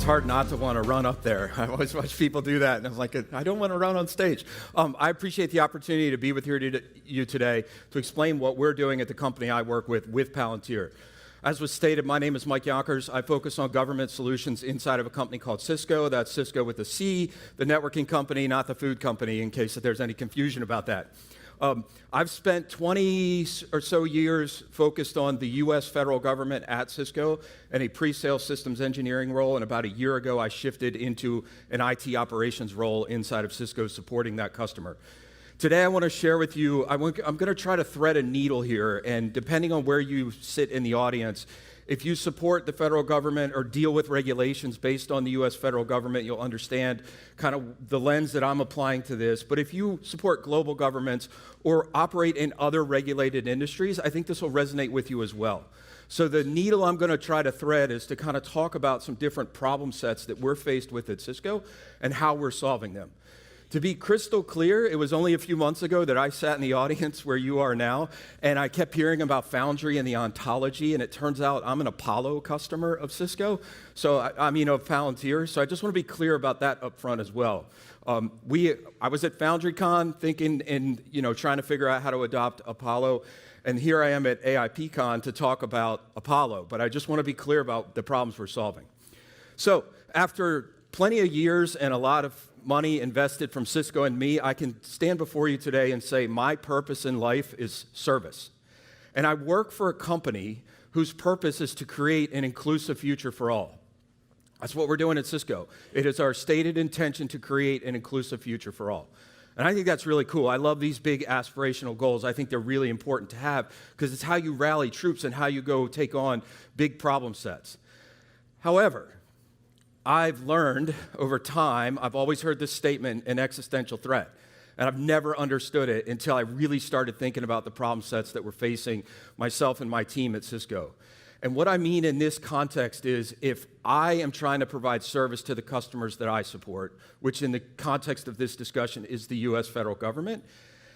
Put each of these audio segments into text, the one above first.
hard not to want to run up there. I always watch people do that, and I'm like, I don't want to run on stage. I appreciate the opportunity to be with you today to explain what we're doing at the company I work with Pallantier. As was stated, my name is Mike Yonkers. I focus on government solutions inside of a company called Cisco. That's Cisco with a C, the networking company, not the food company, in case that there's any confusion about that. I've spent 20 or so years focused on the U.S. federal government at Cisco in a pre-sale systems engineering role, and about a year ago I shifted into an IT operations role inside of Cisco supporting that customer. Today I want to share with you, I'm going to try to thread a needle here, and depending on where you sit in the audience, if you support the federal government or deal with regulations based on the U.S. federal government, you'll understand kind of the lens that I'm applying to this. But if you support global governments or operate in other regulated industries, I think this will resonate with you as well. So the needle I'm going to try to thread is to kind of talk about some different problem sets that we're faced with at Cisco and how we're solving them. To be crystal clear, it was only a few months ago that I sat in the audience where you are now, and I kept hearing about Foundry and the ontology, and it turns out I'm an Apollo customer of Cisco, so of Palantir, so I just want to be clear about that up front as well. I was at FoundryCon thinking and trying to figure out how to adopt Apollo, and here I am at AIPCon to talk about Apollo, but I just want to be clear about the problems we're solving. So after plenty of years and a lot of money invested from Cisco and me, I can stand before you today and say my purpose in life is service. And I work for a company whose purpose is to create an inclusive future for all. That's what we're doing at Cisco. It is our stated intention to create an inclusive future for all. And I think that's really cool. I love these big aspirational goals. I think they're really important to have because it's how you rally troops and how you go take on big problem sets. However, I've learned over time, I've always heard this statement, an existential threat, and I've never understood it until I really started thinking about the problem sets that we're facing myself and my team at Cisco. And what I mean in this context is if I am trying to provide service to the customers that I support, which in the context of this discussion is the U.S. federal government,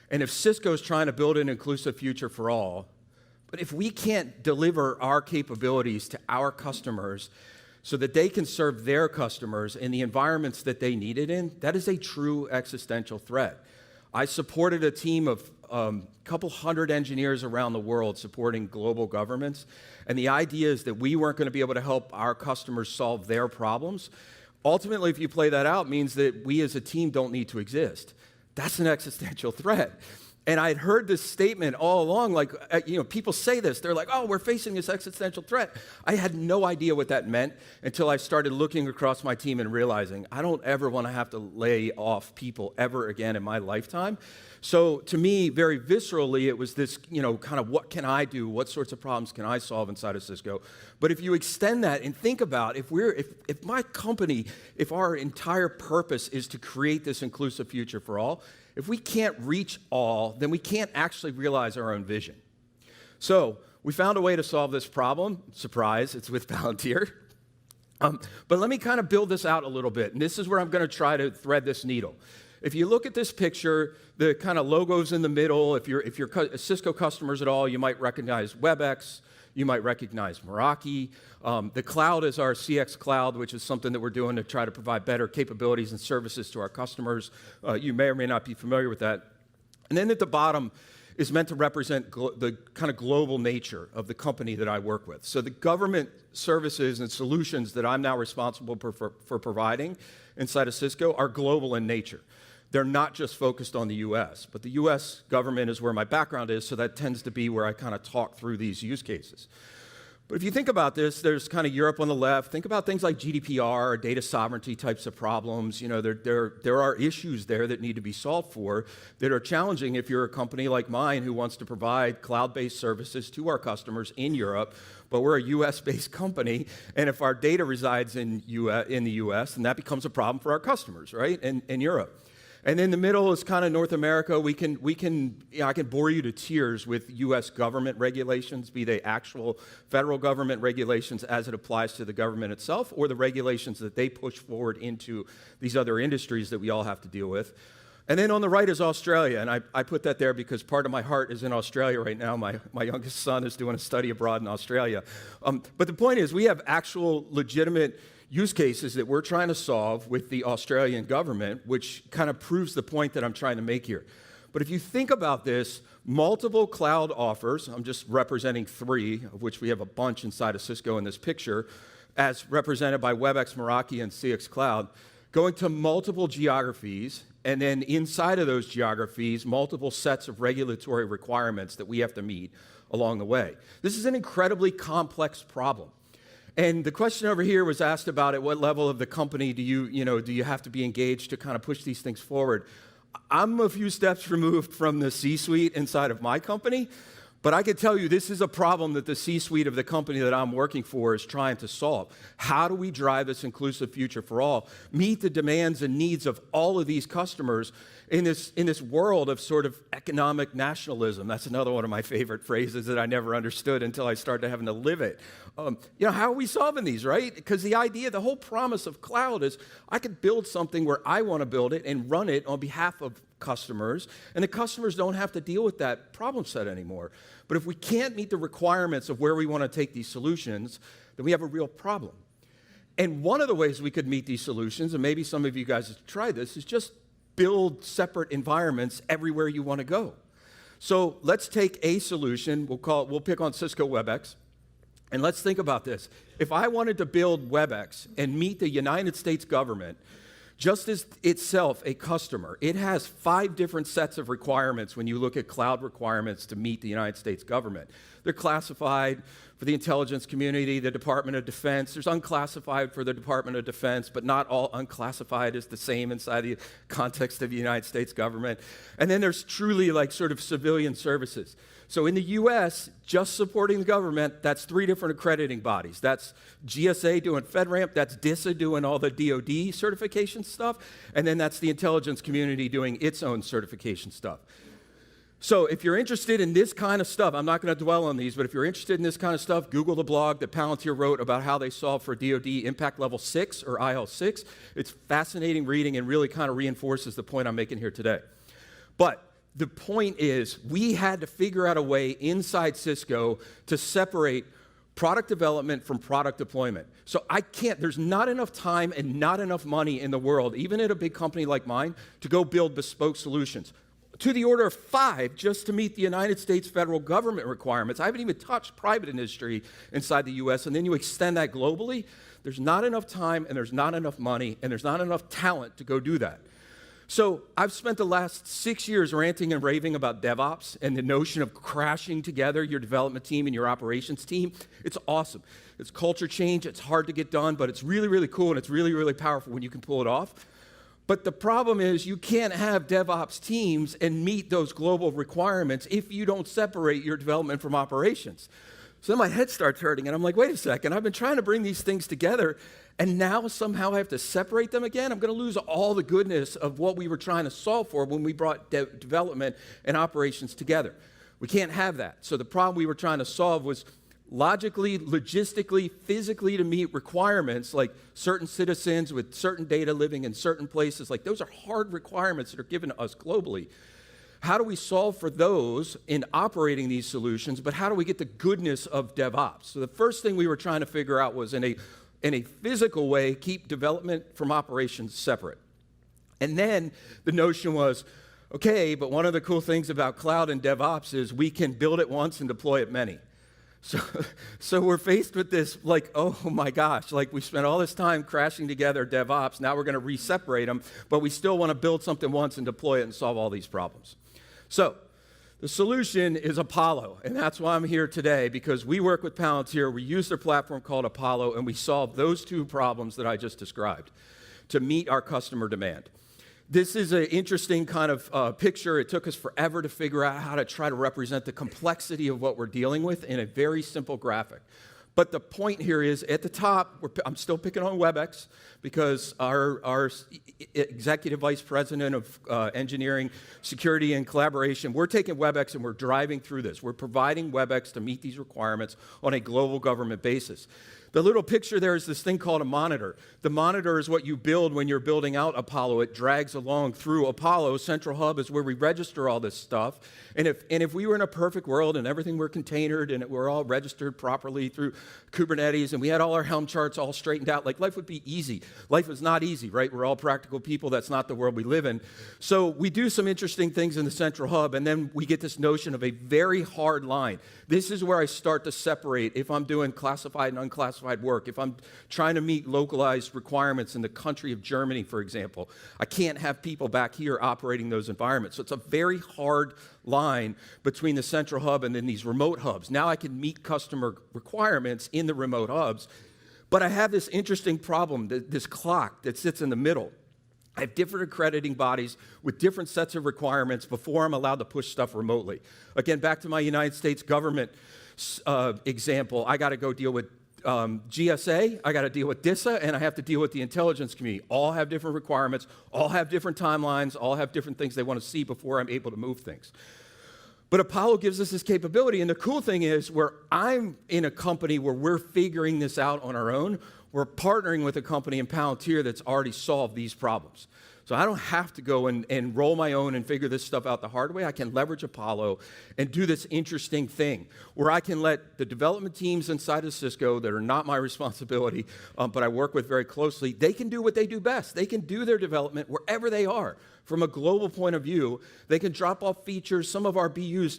and if Cisco is trying to build an inclusive future for all, but if we can't deliver our capabilities to our customers so that they can serve their customers in the environments that they need it in, that is a true existential threat. I supported a team of a couple hundred engineers around the world supporting global governments, and the idea is that we weren't going to be able to help our customers solve their problems. Ultimately, if you play that out, it means that we as a team don't need to exist. That's an existential threat. And I had heard this statement all along, like, people say this. They're like, oh, we're facing this existential threat. I had no idea what that meant until I started looking across my team and realizing I don't ever want to have to lay off people ever again in my lifetime. So to me, very viscerally, it was this, kind of what can I do? What sorts of problems can I solve inside of Cisco? But if you extend that and think about if my company, if our entire purpose is to create this inclusive future for all, if we can't reach all, then we can't actually realize our own vision. So we found a way to solve this problem. Surprise, it's with Palantir. But let me kind of build this out a little bit, and this is where I'm going to try to thread this needle. If you look at this picture, the kind of logos in the middle, if you're Cisco customers at all, you might recognize WebEx, you might recognize Meraki. The cloud is our CX cloud, which is something that we're doing to try to provide better capabilities and services to our customers. You may or may not be familiar with that. And then at the bottom is meant to represent the kind of global nature of the company that I work with. So the government services and solutions that I'm now responsible for providing inside of Cisco are global in nature. They're not just focused on the U.S., but the U.S. government is where my background is, so that tends to be where I kind of talk through these use cases. But if you think about this, there's kind of Europe on the left. Think about things like GDPR or data sovereignty types of problems. There are issues there that need to be solved for that are challenging if you're a company like mine who wants to provide cloud-based services to our customers in Europe, but we're a U.S.-based company, and if our data resides in the U.S., then that becomes a problem for our customers, right, in Europe. And in the middle is kind of North America. I can bore you to tears with U.S. government regulations, be they actual federal government regulations as it applies to the government itself, or the regulations that they push forward into these other industries that we all have to deal with. And then on the right is Australia, and I put that there because part of my heart is in Australia right now. My youngest son is doing a study abroad in Australia. But the point is we have actual legitimate use cases that we're trying to solve with the Australian government, which kind of proves the point that I'm trying to make here. But if you think about this, multiple cloud offers, I'm just representing 3, of which we have a bunch inside of Cisco in this picture, as represented by WebEx, Meraki, and CX Cloud, going to multiple geographies, and then inside of those geographies, multiple sets of regulatory requirements that we have to meet along the way. This is an incredibly complex problem. And the question over here was asked about at what level of the company do you have to be engaged to kind of push these things forward. I'm a few steps removed from the C-suite inside of my company, but I can tell you this is a problem that the C-suite of the company that I'm working for is trying to solve. How do we drive this inclusive future for all, meet the demands and needs of all of these customers in this world of sort of economic nationalism? That's another one of my favorite phrases that I never understood until I started having to live it. How are we solving these, right? Because the whole promise of cloud is I could build something where I want to build it and run it on behalf of customers, and the customers don't have to deal with that problem set anymore. But if we can't meet the requirements of where we want to take these solutions, then we have a real problem. And one of the ways we could meet these solutions, and maybe some of you guys have tried this, is just build separate environments everywhere you want to go. So let's take a solution, we'll pick on Cisco WebEx, and let's think about this. If I wanted to build WebEx and meet the United States government, just as itself a customer, it has 5 different sets of requirements when you look at cloud requirements to meet the United States government. They're classified for the intelligence community, the Department of Defense. There's unclassified for the Department of Defense, but not all unclassified is the same inside the context of the United States government. And then there's truly like sort of civilian services. So in the US, just supporting the government, that's 3 different accrediting bodies. That's GSA doing FedRAMP, that's DISA doing all the DoD certification stuff, and then that's the intelligence community doing its own certification stuff. So if you're interested in this kind of stuff, I'm not going to dwell on these, but if you're interested in this kind of stuff, Google the blog that Palantir wrote about how they solve for DoD Impact Level 6 or IL6. It's fascinating reading and really kind of reinforces the point I'm making here today. But the point is, we had to figure out a way inside Cisco to separate product development from product deployment. So there's not enough time and not enough money in the world, even at a big company like mine, to go build bespoke solutions. To the order of 5 just to meet the United States federal government requirements. I haven't even touched private industry inside the US, and then you extend that globally. There's not enough time, and there's not enough money, and there's not enough talent to go do that. So I've spent the last 6 years ranting and raving about DevOps and the notion of crashing together your development team and your operations team. It's awesome. It's culture change. It's hard to get done, but it's really, really cool, and it's really, really powerful when you can pull it off. But the problem is you can't have DevOps teams and meet those global requirements if you don't separate your development from operations. So then my head starts hurting, and I'm like, wait a second, I've been trying to bring these things together, and now somehow I have to separate them again? I'm going to lose all the goodness of what we were trying to solve for when we brought development and operations together. We can't have that. So the problem we were trying to solve was logically, logistically, physically to meet requirements like certain citizens with certain data living in certain places. Like those are hard requirements that are given to us globally. How do we solve for those in operating these solutions, but how do we get the goodness of DevOps? So the first thing we were trying to figure out was in a physical way, keep development from operations separate. And then the notion was, okay, but one of the cool things about cloud and DevOps is we can build it once and deploy it many. So we're faced with this, like, oh my gosh, like we spent all this time crashing together DevOps, now we're going to re-separate them, but we still want to build something once and deploy it and solve all these problems. So the solution is Apollo, and that's why I'm here today, because we work with Palantir, we use their platform called Apollo, and we solve those 2 problems that I just described to meet our customer demand. This is an interesting kind of picture. It took us forever to figure out how to try to represent the complexity of what we're dealing with in a very simple graphic. But the point here is, at the top, I'm still picking on WebEx because our executive vice president of engineering, security, and collaboration, we're taking WebEx and we're driving through this. We're providing WebEx to meet these requirements on a global government basis. The little picture there is this thing called a monitor. The monitor is what you build when you're building out Apollo. It drags along through Apollo. Central Hub is where we register all this stuff. And if we were in a perfect world and everything were containered and we're all registered properly through Kubernetes and we had all our Helm charts all straightened out, like life would be easy. Life is not easy, right? We're all practical people. That's not the world we live in. So we do some interesting things in the Central Hub, and then we get this notion of a very hard line. This is where I start to separate if I'm doing classified and unclassified work, if I'm trying to meet localized requirements in the country of Germany, for example. I can't have people back here operating those environments. So it's a very hard line between the Central Hub and then these remote hubs. Now I can meet customer requirements in the remote hubs, but I have this interesting problem, this clock that sits in the middle. I have different accrediting bodies with different sets of requirements before I'm allowed to push stuff remotely. Again, back to my United States government example, I got to go deal with GSA, I got to deal with DISA, and I have to deal with the intelligence community. All have different requirements, all have different timelines, all have different things they want to see before I'm able to move things. But Apollo gives us this capability, and the cool thing is where I'm in a company where we're figuring this out on our own, we're partnering with a company in Palantir that's already solved these problems. So I don't have to go and roll my own and figure this stuff out the hard way. I can leverage Apollo and do this interesting thing where I can let the development teams inside of Cisco that are not my responsibility, but I work with very closely, they can do what they do best. They can do their development wherever they are. From a global point of view, they can drop off features. Some of our BUs,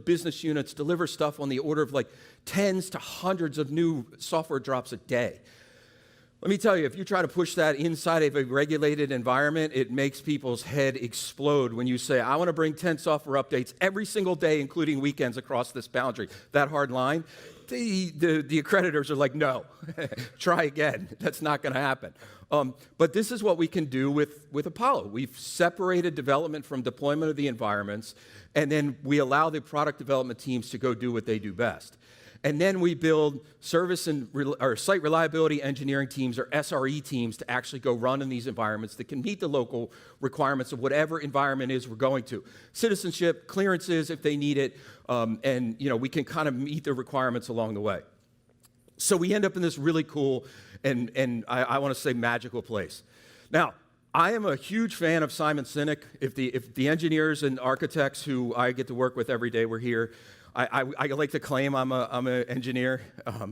business units, deliver stuff on the order of like tens to hundreds of new software drops a day. Let me tell you, if you try to push that inside of a regulated environment, it makes people's head explode when you say, I want to bring 10 software updates every single day, including weekends across this boundary. That hard line, the accreditors are like, no, try again. That's not going to happen. But this is what we can do with Apollo. We've separated development from deployment of the environments, and then we allow the product development teams to go do what they do best. And then we build service and or site reliability engineering teams or SRE teams to actually go run in these environments that can meet the local requirements of whatever environment is we're going to. Citizenship, clearances if they need it, and we can kind of meet the requirements along the way. So we end up in this really cool and I want to say magical place. Now, I am a huge fan of Simon Sinek. If the engineers and architects who I get to work with every day were here, I like to claim I'm an engineer.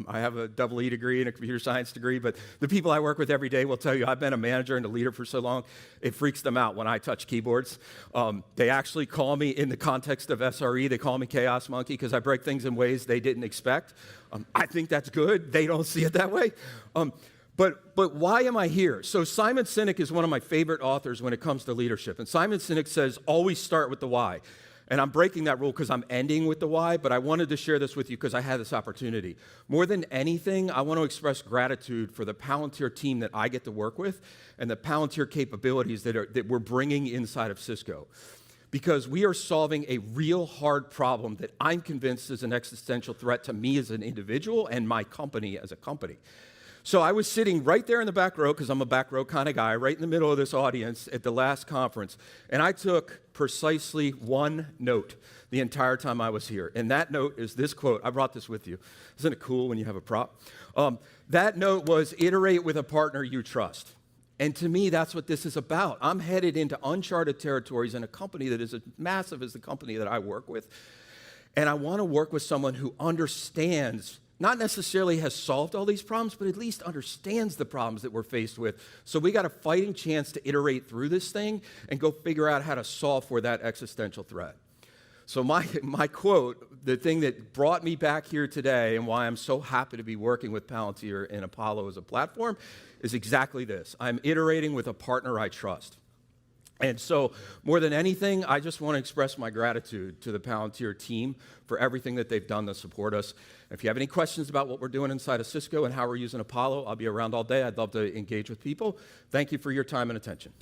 I have a double E degree and a computer science degree, but the people I work with every day will tell you I've been a manager and a leader for so long, it freaks them out when I touch keyboards. They actually call me, in the context of SRE, they call me Chaos Monkey because I break things in ways they didn't expect. I think that's good. They don't see it that way. But why am I here? So Simon Sinek is one of my favorite authors when it comes to leadership. And Simon Sinek says, always start with the why. And I'm breaking that rule because I'm ending with the why, but I wanted to share this with you because I had this opportunity. More than anything, I want to express gratitude for the Palantir team that I get to work with and the Palantir capabilities that we're bringing inside of Cisco. Because we are solving a real hard problem that I'm convinced is an existential threat to me as an individual and my company as a company. So I was sitting right there in the back row, because I'm a back row kind of guy, right in the middle of this audience at the last conference, and I took precisely one note the entire time I was here. And that note is this quote. I brought this with you. Isn't it cool when you have a prop? That note was, iterate with a partner you trust. And to me, that's what this is about. I'm headed into uncharted territories in a company that is as massive as the company that I work with. And I want to work with someone who understands, not necessarily has solved all these problems, but at least understands the problems that we're faced with. So we got a fighting chance to iterate through this thing and go figure out how to solve for that existential threat. So my quote, the thing that brought me back here today and why I'm so happy to be working with Palantir and Apollo as a platform is exactly this. I'm iterating with a partner I trust. And so, more than anything, I just want to express my gratitude to the Palantir team for everything that they've done to support us. If you have any questions about what we're doing inside of Cisco and how we're using Apollo, I'll be around all day. I'd love to engage with people. Thank you for your time and attention.